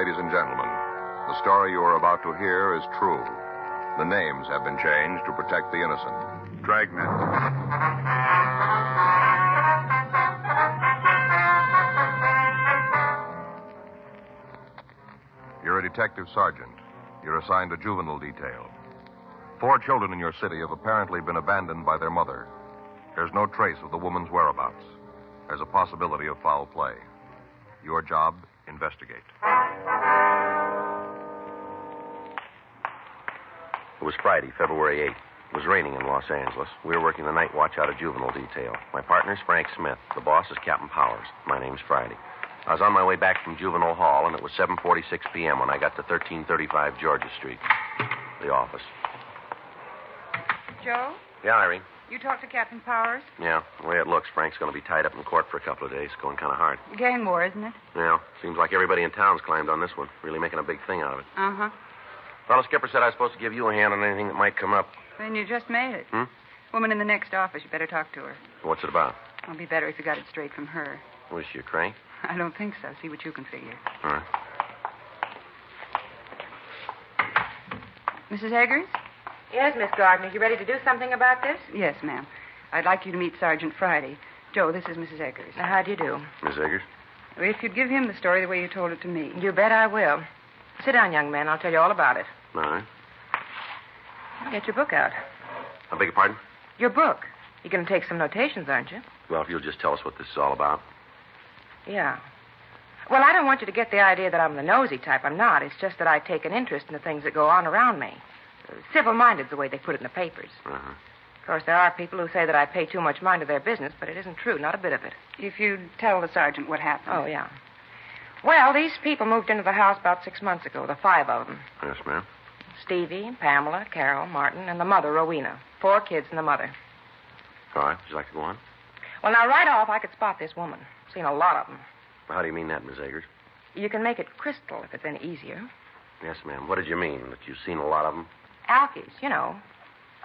ladies and gentlemen. The story you are about to hear is true. The names have been changed to protect the innocent. Dragnet. You're a detective sergeant. You're assigned to juvenile detail. 4 children in your city have apparently been abandoned by their mother. There's no trace of the woman's whereabouts. There's a possibility of foul play. Your job, investigate. It was Friday, February 8th. It was raining in Los Angeles. We were working the night watch out of juvenile detail. My partner's Frank Smith. The boss is Captain Powers. My name's Friday. I was on my way back from Juvenile Hall, and it was 7:46 p.m. when I got to 1335 Georgia Street. The office. Joe? Yeah, Irene? You talked to Captain Powers? Yeah, the way it looks, Frank's going to be tied up in court for a couple of days. Going kind of hard. Gang war, isn't it? Yeah, seems like everybody in town's climbed on this one. Really making a big thing out of it. Uh-huh. Fellow skipper said I was supposed to give you a hand on anything that might come up. Then you just made it. Hmm? Woman in the next office. You better talk to her. What's it about? It'll be better if you got it straight from her. Was she a crank? I don't think so. See what you can figure. All right. Mrs. Eggers? Yes, Miss Gardner. You ready to do something about this? Yes, ma'am. I'd like you to meet Sergeant Friday. Joe, this is Mrs. Eggers. How do you do? Miss Eggers? If you'd give him the story the way you told it to me. You bet I will. Sit down, young man. I'll tell you all about it. All right. Get your book out. I beg your pardon? Your book. You're going to take some notations, aren't you? Well, if you'll just tell us what this is all about. Yeah. Well, I don't want you to get the idea that I'm the nosy type. I'm not. It's just that I take an interest in the things that go on around me. Civil-minded's the way they put it in the papers. Uh-huh. Of course, there are people who say that I pay too much mind to their business, but it isn't true, not a bit of it. If you'd tell the sergeant what happened. Oh, yeah. Well, these people moved into the house about 6 months ago, the 5 of them. Yes, ma'am. Stevie, Pamela, Carol, Martin, and the mother, Rowena. 4 kids and the mother. All right. Would you like to go on? Well, now, right off, I could spot this woman. Seen a lot of them. How do you mean that, Miss Eggers? You can make it crystal if it's any easier. Yes, ma'am. What did you mean? That you've seen a lot of them? Alkies, you know.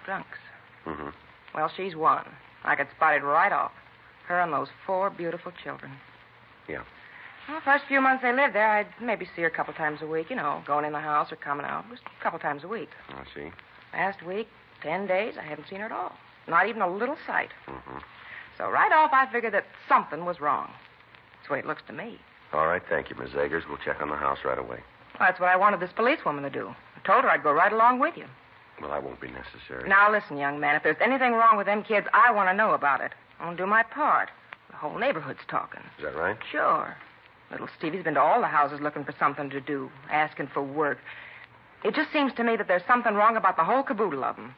Drunks. Mm-hmm. Well, she's one. I could spot it right off. Her and those 4 beautiful children. Yeah. Well, first few months they lived there, I'd maybe see her a couple times a week, you know, going in the house or coming out. Just a couple times a week. I see. Last week, 10 days, I haven't seen her at all. Not even a little sight. Mm-hmm. So right off, I figured that something was wrong. That's the way it looks to me. All right, thank you, Miss Eggers. We'll check on the house right away. Well, that's what I wanted this policewoman to do. I told her I'd go right along with you. Well, that won't be necessary. Now, listen, young man, if there's anything wrong with them kids, I want to know about it. I want to do my part. The whole neighborhood's talking. Is that right? Sure. Little Stevie's been to all the houses looking for something to do, asking for work. It just seems to me that there's something wrong about the whole caboodle of them.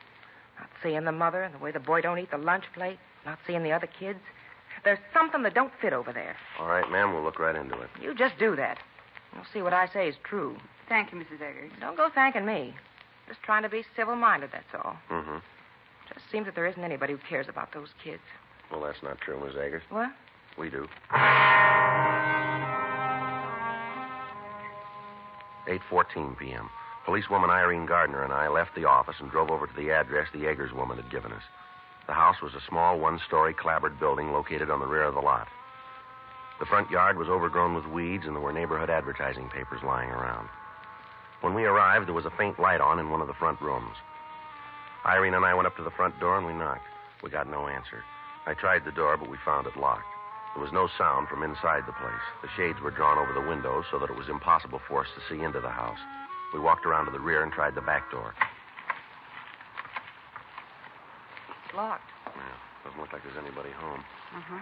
Not seeing the mother and the way the boy don't eat the lunch plate, not seeing the other kids. There's something that don't fit over there. All right, ma'am, we'll look right into it. You just do that. You'll see what I say is true. Thank you, Mrs. Eggers. Don't go thanking me. Just trying to be civil-minded, that's all. Mm-hmm. Just seems that there isn't anybody who cares about those kids. Well, that's not true, Miss Eggers. What? We do. 8:14 p.m. Policewoman Irene Gardner and I left the office and drove over to the address the Eggers woman had given us. The house was a small one-story clapboard building located on the rear of the lot. The front yard was overgrown with weeds, and there were neighborhood advertising papers lying around. When we arrived, there was a faint light on in one of the front rooms. Irene and I went up to the front door, and we knocked. We got no answer. I tried the door, but we found it locked. There was no sound from inside the place. The shades were drawn over the windows so that it was impossible for us to see into the house. We walked around to the rear and tried the back door. It's locked. Yeah, doesn't look like there's anybody home. Uh-huh.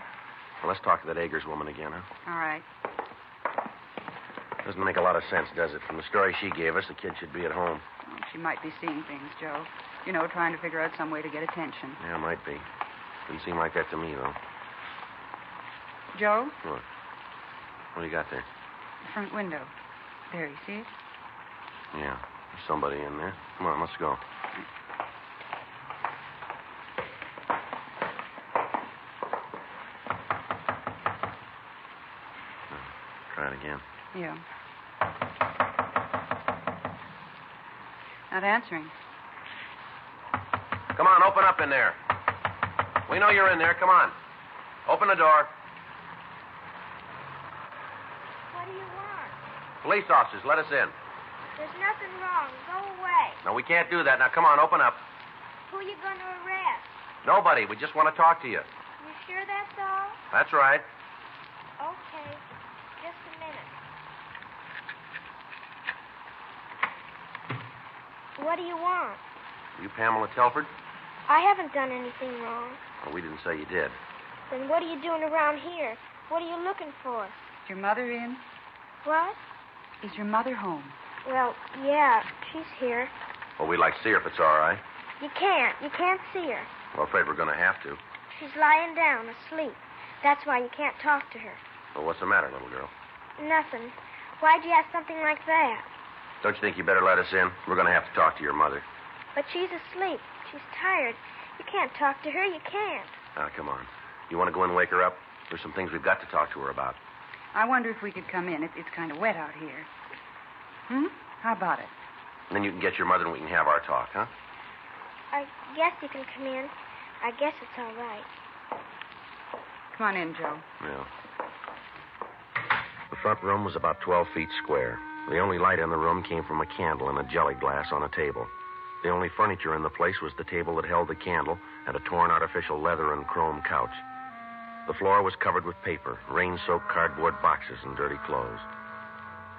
Well, let's talk to that Eggers woman again, huh? All right. Doesn't make a lot of sense, does it? From the story she gave us, the kid should be at home. Well, she might be seeing things, Joe. You know, trying to figure out some way to get attention. Yeah, might be. Didn't seem like that to me, though. Joe? What? What do you got there? The front window. There, you see it? Yeah, there's somebody in there. Come on, let's go. Try it again. Yeah. Not answering. Come on, open up in there. We know you're in there. Come on. Open the door. What do you want? Police officers, let us in. There's nothing wrong. Go away. No, we can't do that. Now, come on, open up. Who are you going to arrest? Nobody. We just want to talk to you. You sure that's all? That's right. Okay. Just a minute. What do you want? You Pamela Telford? I haven't done anything wrong. Well, we didn't say you did. Then what are you doing around here? What are you looking for? Is your mother in? What? Is your mother home? Well, yeah, she's here. Well, we'd like to see her if it's all right. You can't. You can't see her. Well, afraid we're going to have to. She's lying down, asleep. That's why you can't talk to her. Well, what's the matter, little girl? Nothing. Why'd you ask something like that? Don't you think you better let us in? We're going to have to talk to your mother. But she's asleep. She's tired. You can't talk to her. You can't. Now, come on. You want to go in and wake her up? There's some things we've got to talk to her about. I wonder if we could come in. It's kind of wet out here. How about it? And then you can get your mother and we can have our talk, huh? I guess you can come in. I guess it's all right. Come on in, Joe. Yeah. The front room was about 12 feet square. The only light in the room came from a candle in a jelly glass on a table. The only furniture in the place was the table that held the candle and a torn artificial leather and chrome couch. The floor was covered with paper, rain-soaked cardboard boxes, and dirty clothes.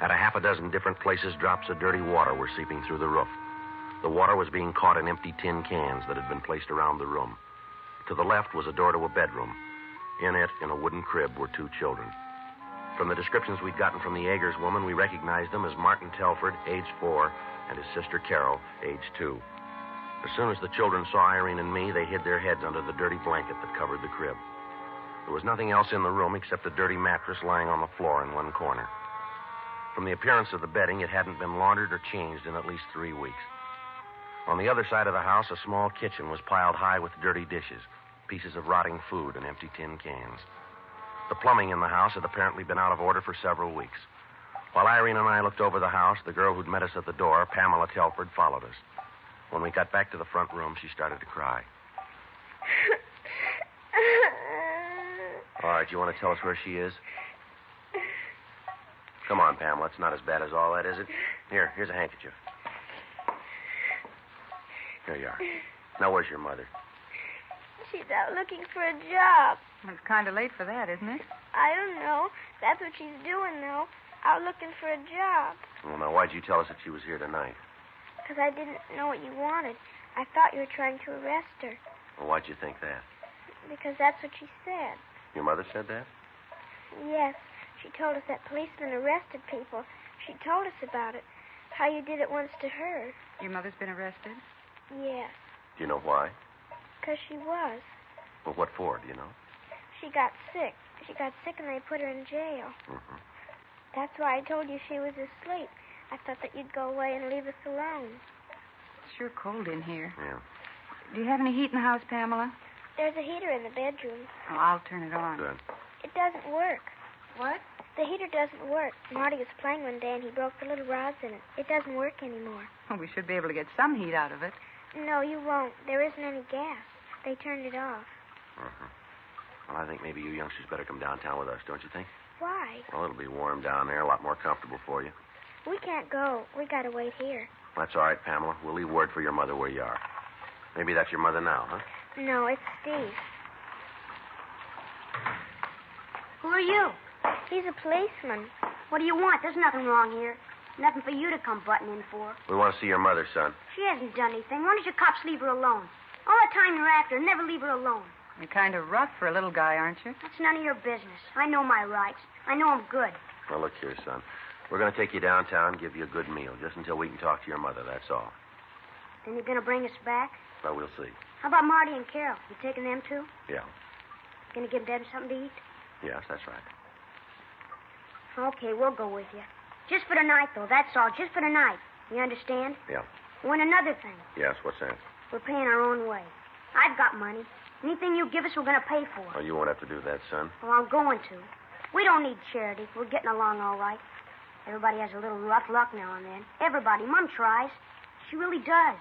At a half a dozen different places, drops of dirty water were seeping through the roof. The water was being caught in empty tin cans that had been placed around the room. To the left was a door to a bedroom. In it, in a wooden crib, were 2 children. From the descriptions we'd gotten from the Eggers woman, we recognized them as Martin Telford, age 4, and his sister Carol, age 2. As soon as the children saw Irene and me, they hid their heads under the dirty blanket that covered the crib. There was nothing else in the room except a dirty mattress lying on the floor in one corner. From the appearance of the bedding, it hadn't been laundered or changed in at least 3 weeks. On the other side of the house, a small kitchen was piled high with dirty dishes, pieces of rotting food, and empty tin cans. The plumbing in the house had apparently been out of order for several weeks. While Irene and I looked over the house, the girl who'd met us at the door, Pamela Telford, followed us. When we got back to the front room, she started to cry. All right, you want to tell us where she is? Come on, Pamela. It's not as bad as all that, is it? Here's a handkerchief. Here you are. Now, where's your mother? She's out looking for a job. Well, it's kind of late for that, isn't it? I don't know. That's what she's doing, though. Out looking for a job. Well, now, why'd you tell us that she was here tonight? Because I didn't know what you wanted. I thought you were trying to arrest her. Well, why'd you think that? Because that's what she said. Your mother said that? Yes. She told us that policemen arrested people. She told us about it. How you did it once to her. Your mother's been arrested? Yes. Do you know why? Because she was. Well, what for, do you know? She got sick. She got sick and they put her in jail. Mm-hmm. That's why I told you she was asleep. I thought that you'd go away and leave us alone. It's sure cold in here. Yeah. Do you have any heat in the house, Pamela? There's a heater in the bedroom. Oh, I'll turn it on. Good. It doesn't work. What? The heater doesn't work. Marty was playing one day and he broke the little rods in it. It doesn't work anymore. Well, we should be able to get some heat out of it. No, you won't. There isn't any gas. They turned it off. Uh-huh. Well, I think maybe you youngsters better come downtown with us, don't you think? Why? Well, it'll be warm down there, a lot more comfortable for you. We can't go. We gotta wait here. That's all right, Pamela. We'll leave word for your mother where you are. Maybe that's your mother now, huh? No, it's Steve. Who are you? He's a policeman. What do you want? There's nothing wrong here. Nothing for you to come butting in for. We want to see your mother, son. She hasn't done anything. Why don't you cops leave her alone? All the time you're after her, never leave her alone. You're kind of rough for a little guy, aren't you? That's none of your business. I know my rights. I know I'm good. Well, look here, son. We're going to take you downtown and give you a good meal, just until we can talk to your mother, that's all. Then you're going to bring us back? Well, we'll see. How about Marty and Carol? You taking them too? Yeah. Going to give them something to eat? Yes, that's right. Okay, we'll go with you. Just for tonight, though, that's all. Just for tonight. You understand? Yeah. Oh, and another thing. Yes, what's that? We're paying our own way. I've got money. Anything you give us, we're going to pay for. Well, you won't have to do that, son. Well, I'm going to. We don't need charity. We're getting along all right. Everybody has a little rough luck now and then. Everybody. Mom tries. She really does.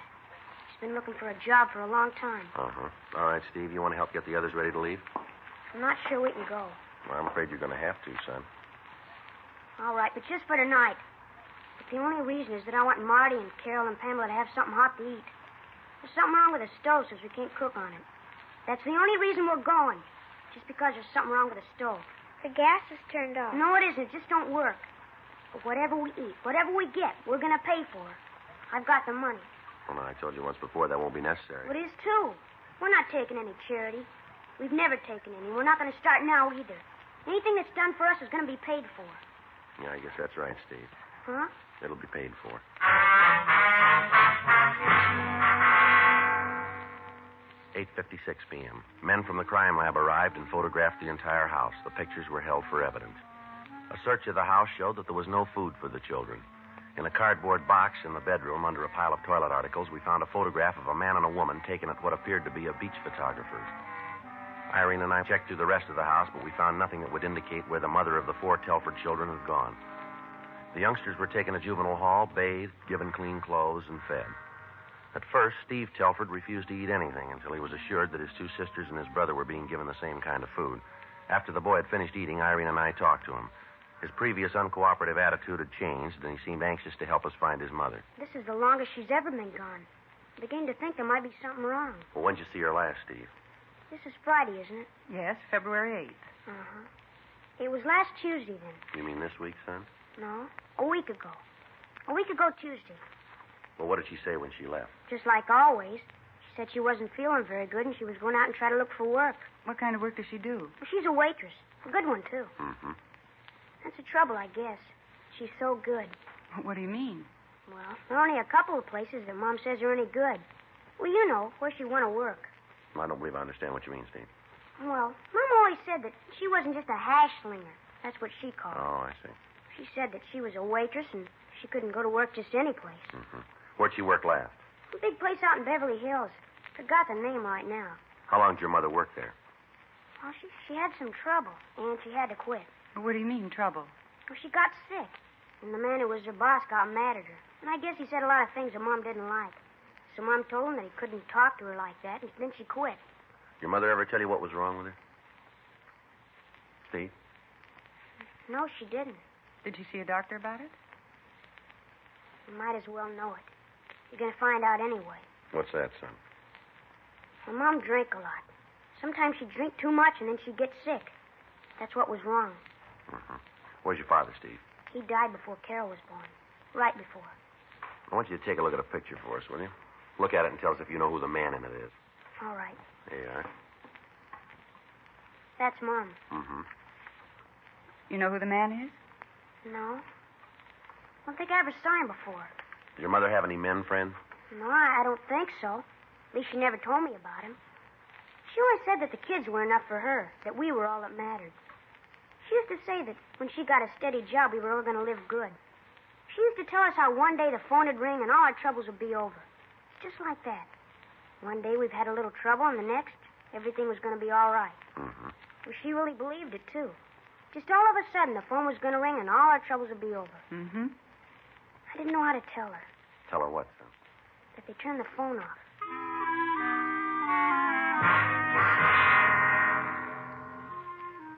She's been looking for a job for a long time. Uh-huh. All right, Steve, you want to help get the others ready to leave? I'm not sure we can go. Well, I'm afraid you're going to have to, son. All right, but just for tonight. But the only reason is that I want Marty and Carol and Pamela to have something hot to eat. There's something wrong with the stove since we can't cook on it. That's the only reason we're going. Just because there's something wrong with the stove. The gas is turned off. No, it isn't. It just don't work. But whatever we eat, whatever we get, we're going to pay for it. I've got the money. Well, I told you once before that won't be necessary. It is, too. We're not taking any charity. We've never taken any. We're not going to start now either. Anything that's done for us is going to be paid for. Yeah, I guess that's right, Steve. Huh? It'll be paid for. 8:56 p.m. Men from the crime lab arrived and photographed the entire house. The pictures were held for evidence. A search of the house showed that there was no food for the children. In a cardboard box in the bedroom under a pile of toilet articles, we found a photograph of a man and a woman taken at what appeared to be a beach photographer's. Irene and I checked through the rest of the house, but we found nothing that would indicate where the mother of the 4 Telford children had gone. The youngsters were taken to juvenile hall, bathed, given clean clothes, and fed. At first, Steve Telford refused to eat anything until he was assured that his 2 sisters and his brother were being given the same kind of food. After the boy had finished eating, Irene and I talked to him. His previous uncooperative attitude had changed, and he seemed anxious to help us find his mother. This is the longest she's ever been gone. I'm beginning to think there might be something wrong. Well, when'd you see her last, Steve? This is Friday, isn't it? Yes, February 8th. Uh-huh. It was last Tuesday, then. You mean this week, son? No, a week ago. A week ago Tuesday. Well, what did she say when she left? Just like always. She said she wasn't feeling very good and she was going out and try to look for work. What kind of work does she do? Well, she's a waitress. A good one, too. Mm-hmm. That's the trouble, I guess. She's so good. What do you mean? Well, there are only a couple of places that Mom says are any good. Well, you know, where she'd want to work. I don't believe I understand what you mean, Steve. Well, Mom always said that she wasn't just a hash slinger. That's what she called it. Oh, I see. She said that she was a waitress and she couldn't go to work just any place. Mm-hmm. Where'd she work last? A big place out in Beverly Hills. Forgot the name right now. How long did your mother work there? Well, she had some trouble, and she had to quit. What do you mean, trouble? Well, she got sick, and the man who was her boss got mad at her. And I guess he said a lot of things that Mom didn't like. So Mom told him that he couldn't talk to her like that, and then she quit. Your mother ever tell you what was wrong with her? Steve? No, she didn't. Did you see a doctor about it? You might as well know it. You're going to find out anyway. What's that, son? Well, Mom drank a lot. Sometimes she'd drink too much, and then she'd get sick. That's what was wrong. Mm-hmm. Where's your father, Steve? He died before Carol was born. Right before. I want you to take a look at a picture for us, will you? Look at it and tell us if you know who the man in it is. All right. There you are. That's Mom. Mm-hmm. You know who the man is? No. I don't think I ever saw him before. Does your mother have any men friends? No, I don't think so. At least she never told me about him. She always said that the kids were enough for her, that we were all that mattered. She used to say that when she got a steady job, we were all going to live good. She used to tell us how one day the phone would ring and all our troubles would be over. It's just like that. One day we've had a little trouble, and the next, everything was going to be all right. Mm-hmm. Well, she really believed it, too. Just all of a sudden, the phone was going to ring and all our troubles would be over. Mm-hmm. I didn't know how to tell her. Tell her what, son? That they turned the phone off.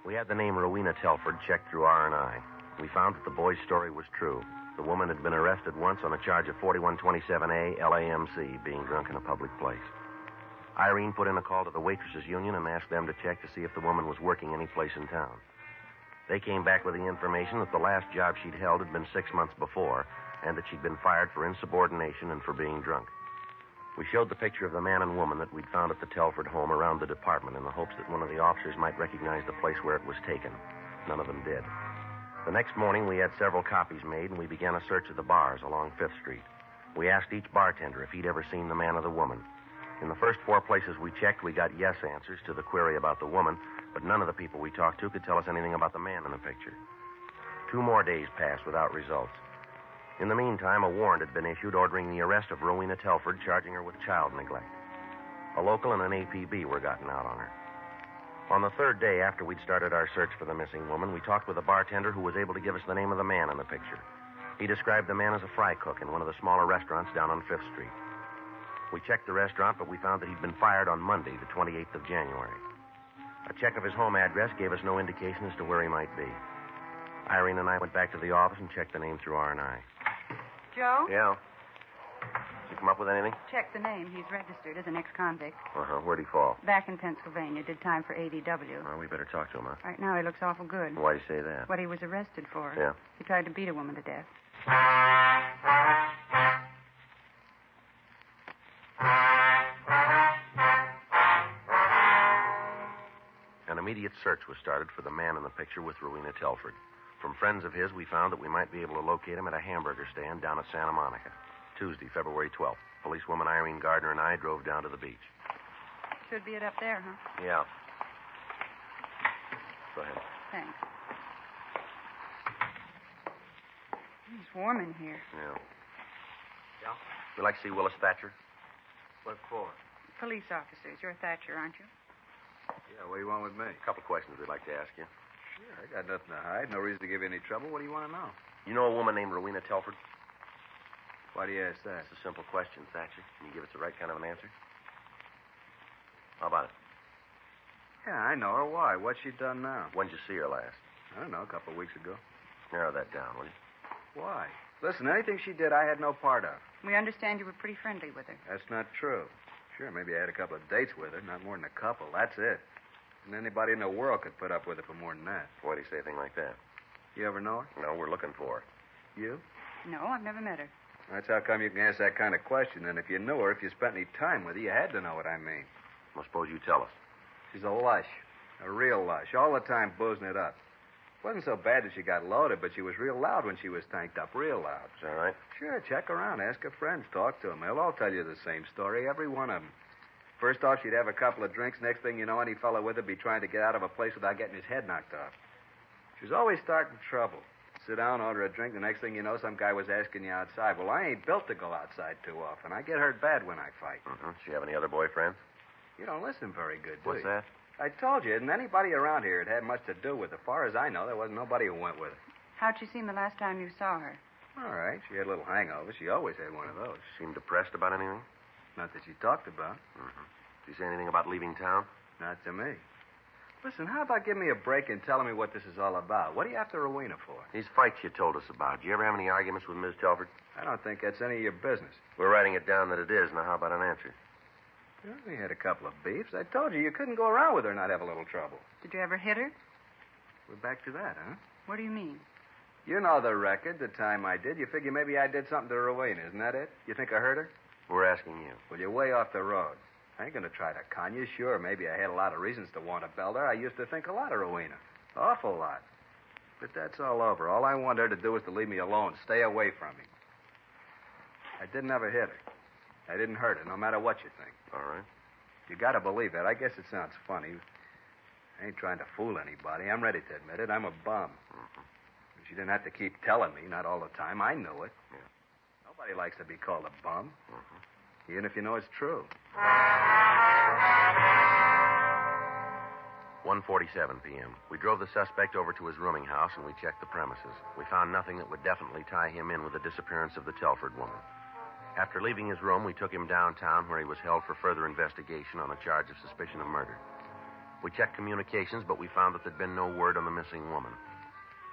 We had the name Rowena Telford checked through R&I. We found that the boy's story was true. The woman had been arrested once on a charge of 4127A LAMC, being drunk in a public place. Irene put in a call to the Waitresses Union and asked them to check to see if the woman was working any place in town. They came back with the information that the last job she'd held had been 6 months before, and that she'd been fired for insubordination and for being drunk. We showed the picture of the man and woman that we'd found at the Telford home around the department in the hopes that one of the officers might recognize the place where it was taken. None of them did. The next morning, we had several copies made, and we began a search of the bars along 5th Street. We asked each bartender if he'd ever seen the man or the woman. In the first 4 places we checked, we got yes answers to the query about the woman, but none of the people we talked to could tell us anything about the man in the picture. 2 more days passed without results. In the meantime, a warrant had been issued ordering the arrest of Rowena Telford, charging her with child neglect. A local and an APB were gotten out on her. On the 3rd day after we'd started our search for the missing woman, we talked with a bartender who was able to give us the name of the man in the picture. He described the man as a fry cook in one of the smaller restaurants down on 5th Street. We checked the restaurant, but we found that he'd been fired on Monday, the 28th of January. A check of his home address gave us no indication as to where he might be. Irene and I went back to the office and checked the name through R&I. Joe? Yeah. Did you come up with anything? Check the name. He's registered as an ex-convict. Uh-huh. Where'd he fall? Back in Pennsylvania. Did time for ADW. Well, we better talk to him, huh? Right now he looks awful good. Why'd you say that? What he was arrested for. Yeah. He tried to beat a woman to death. An immediate search was started for the man in the picture with Rowena Telford. From friends of his, we found that we might be able to locate him at a hamburger stand down at Santa Monica. Tuesday, February 12th. Policewoman Irene Gardner and I drove down to the beach. Should be it up there, huh? Yeah. Go ahead. Thanks. It's warm in here. Yeah. Yeah? You like to see Willis Thatcher? What for? Police officers. You're Thatcher, aren't you? Yeah, what do you want with me? A couple of questions we'd like to ask you. Sure, I got nothing to hide. No reason to give you any trouble. What do you want to know? You know a woman named Rowena Telford? Why do you ask that? It's a simple question, Thatcher. Can you give us the right kind of an answer? How about it? Yeah, I know her. Why? What's she done now? When'd you see her last? I don't know, a couple of weeks ago. Narrow that down, will you? Why? Listen, anything she did, I had no part of. We understand you were pretty friendly with her. That's not true. Sure, maybe I had a couple of dates with her, not more than a couple. That's it. And anybody in the world could put up with her for more than that. Why do you say a thing like that? You ever know her? No, we're looking for her. You? No, I've never met her. That's how come you can ask that kind of question. And if you knew her, if you spent any time with her, you had to know what I mean. Well, suppose you tell us. She's a lush. A real lush. All the time boozing it up. Wasn't so bad that she got loaded, but she was real loud when she was tanked up. Real loud. Is that right? Sure, check around. Ask her friends. Talk to them. They'll all tell you the same story. Every one of them. First off, she'd have a couple of drinks. Next thing you know, any fellow with her would be trying to get out of a place without getting his head knocked off. She was always starting trouble. Sit down, order a drink. The next thing you know, some guy was asking you outside. Well, I ain't built to go outside too often. I get hurt bad when I fight. Mm-hmm. Does she have any other boyfriends? You don't listen very good, do What's you? that? I told you, and anybody around here had much to do with her. As far as I know, there wasn't nobody who went with her. How'd she seem the last time you saw her? All right, she had a little hangover. She always had one of those. Seemed depressed about anything? Not that she talked about. Mm-hmm. Did she say anything about leaving town? Not to me. Listen, how about giving me a break and telling me what this is all about? What are you after Rowena for? These fights you told us about. Do you ever have any arguments with Miss Telford? I don't think that's any of your business. We're writing it down that it is. Now, how about an answer? Well, we had a couple of beefs. I told you couldn't go around with her and not have a little trouble. Did you ever hit her? We're back to that, huh? What do you mean? You know the record, the time I did. You figure maybe I did something to Rowena, isn't that it? You think I hurt her? We're asking you. Well, you're way off the road. I ain't going to try to con you. Sure, maybe I had a lot of reasons to want to belt her. I used to think a lot of Rowena. Awful lot. But that's all over. All I want her to do is to leave me alone. Stay away from me. I didn't ever hit her. I didn't hurt her, no matter what you think. All right. You got to believe that. I guess it sounds funny. I ain't trying to fool anybody. I'm ready to admit it. I'm a bum. Mm-hmm. She didn't have to keep telling me, not all the time. I knew it. Yeah. Nobody likes to be called a bum, Mm-hmm. even if you know it's true. 1:47 p.m. We drove the suspect over to his rooming house and we checked the premises. We found nothing that would definitely tie him in with the disappearance of the Telford woman. After leaving his room, we took him downtown where he was held for further investigation on a charge of suspicion of murder. We checked communications, but we found that there'd been no word on the missing woman.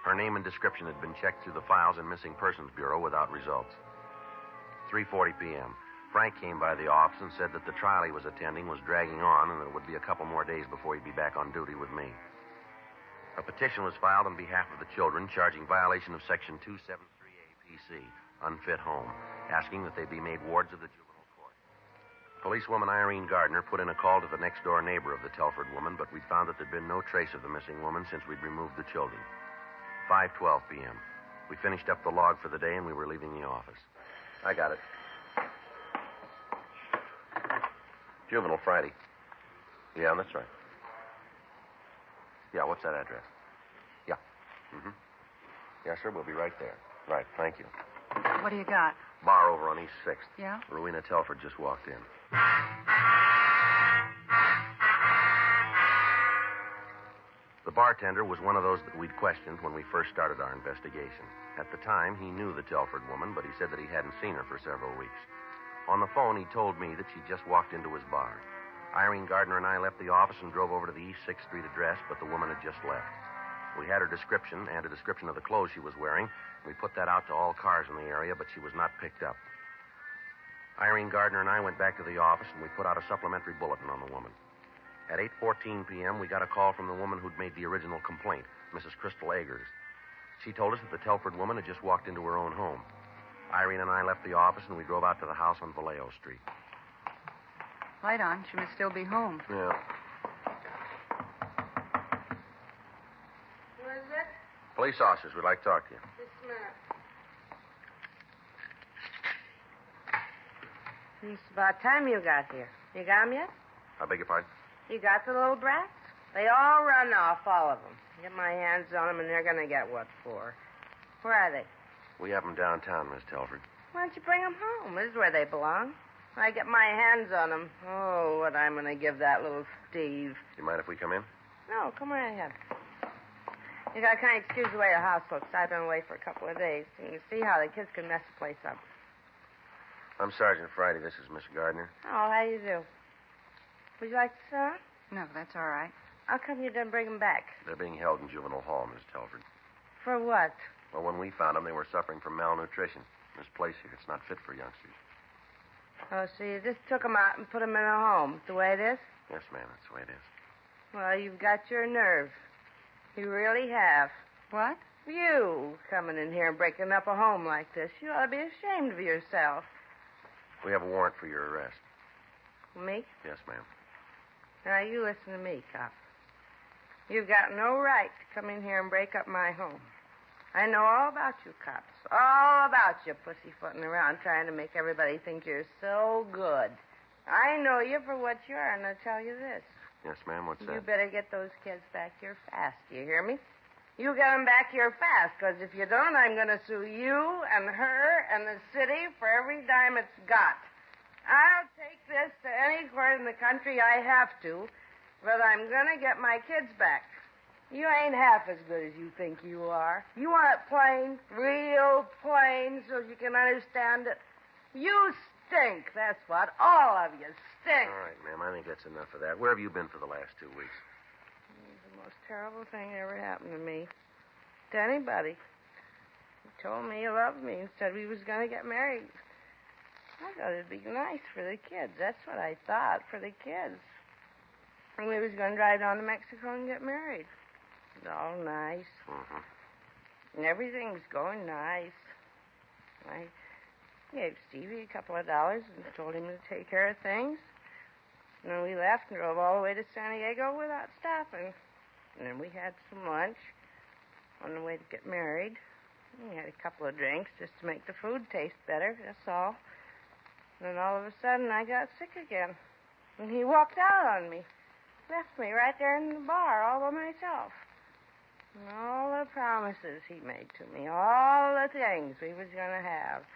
Her name and description had been checked through the files in Missing Persons Bureau without results. 3:40 p.m. Frank came by the office and said that the trial he was attending was dragging on and that it would be a couple more days before he'd be back on duty with me. A petition was filed on behalf of the children charging violation of Section 273A PC, unfit home, asking that they be made wards of the juvenile court. Policewoman Irene Gardner put in a call to the next-door neighbor of the Telford woman, but we'd found that there'd been no trace of the missing woman since we'd removed the children. 5:12 p.m. We finished up the log for the day and we were leaving the office. I got it. Juvenile Friday. Yeah, that's right. Yeah, what's that address? Yeah. Mm-hmm. Yes, sir, we'll be right there. Right, thank you. What do you got? Bar over on East 6th. Yeah? Rowena Telford just walked in. The bartender was one of those that we'd questioned when we first started our investigation. At the time, he knew the Telford woman, but he said that he hadn't seen her for several weeks. On the phone, he told me that she just walked into his bar. Irene Gardner and I left the office and drove over to the East 6th Street address, but the woman had just left. We had her description and a description of the clothes she was wearing. We put that out to all cars in the area, but she was not picked up. Irene Gardner and I went back to the office, and we put out a supplementary bulletin on the woman. At 8:14 p.m., we got a call from the woman who'd made the original complaint, Mrs. Crystal Eggers. She told us that the Telford woman had just walked into her own home. Irene and I left the office, and we drove out to the house on Vallejo Street. Light on. She must still be home. Yeah. Who is it? Police officers, we'd like to talk to you. Just a minute. It's about time you got here. You got 'em yet? I beg your pardon? You got the little brats? They all run off, all of them. Get my hands on them, and they're going to get what for. Where are they? We have them downtown, Miss Telford. Why don't you bring them home? This is where they belong. When I get my hands on them, oh, what I'm going to give that little Steve. You mind if we come in? No, come right ahead. You got to kind of excuse the way the house looks. I've been away for a couple of days. You can see how the kids can mess the place up. I'm Sergeant Friday. This is Miss Gardner. Oh, how you do? Would you like to sit down? No, that's all right. How come you didn't bring them back? They're being held in juvenile hall, Miss Telford. For what? Well, when we found them, they were suffering from malnutrition. This place here, it's not fit for youngsters. Oh, so you just took them out and put them in a home, the way it is? Yes, ma'am, that's the way it is. Well, you've got your nerve. You really have. What? You coming in here and breaking up a home like this. You ought to be ashamed of yourself. We have a warrant for your arrest. Me? Yes, ma'am. Now, you listen to me, cop. You've got no right to come in here and break up my home. I know all about you cops. All about you pussyfooting around trying to make everybody think you're so good. I know you for what you are, and I'll tell you this. Yes, ma'am, what's that? You better get those kids back here fast. Do you hear me? You get them back here fast, because if you don't, I'm going to sue you and her and the city for every dime it's got. I'll take this to any court in the country I have to, but I'm going to get my kids back. You ain't half as good as you think you are. You want it plain, real plain, so you can understand it. You stink, that's what. All of you stink. All right, ma'am, I think that's enough of that. Where have you been for the last 2 weeks? It's the most terrible thing that ever happened to me. To anybody. He told me he loved me and said we was going to get married. I thought it'd be nice for the kids. That's what I thought, for the kids. And we was going to drive down to Mexico and get married. It's all nice. Mm-hmm. And everything's going nice. I gave Stevie a couple of dollars and told him to take care of things. And then we left and drove all the way to San Diego without stopping. And then we had some lunch on the way to get married. And we had a couple of drinks just to make the food taste better, that's all. And then all of a sudden I got sick again. And he walked out on me. Left me right there in the bar all by myself. And all the promises he made to me, all the things we was going to have.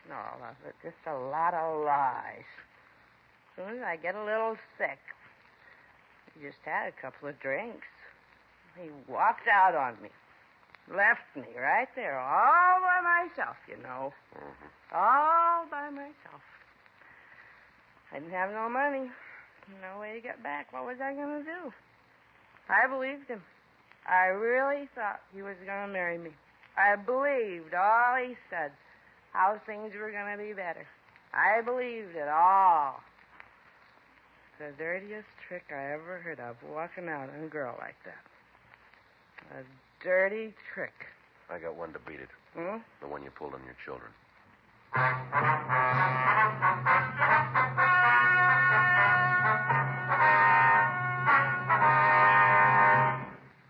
And all of it, just a lot of lies. As soon as I get a little sick, he just had a couple of drinks. He walked out on me. Left me right there, all by myself, you know. Mm-hmm. All by myself. I didn't have no money. No way to get back. What was I going to do? I believed him. I really thought he was going to marry me. I believed all he said, how things were going to be better. I believed it all. The dirtiest trick I ever heard of, walking out on a girl like that. A dirty trick. I got one to beat it. Hmm? The one you pulled on your children.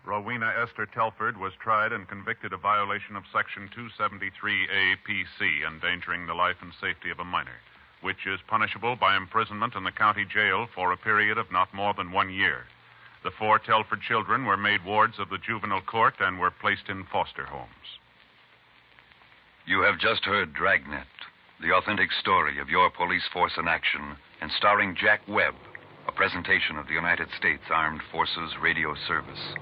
Rowena Esther Telford was tried and convicted of violation of Section 273A PC, endangering the life and safety of a minor, which is punishable by imprisonment in the county jail for a period of not more than 1 year. The 4 Telford children were made wards of the juvenile court and were placed in foster homes. You have just heard Dragnet, the authentic story of your police force in action, and starring Jack Webb, a presentation of the United States Armed Forces Radio Service.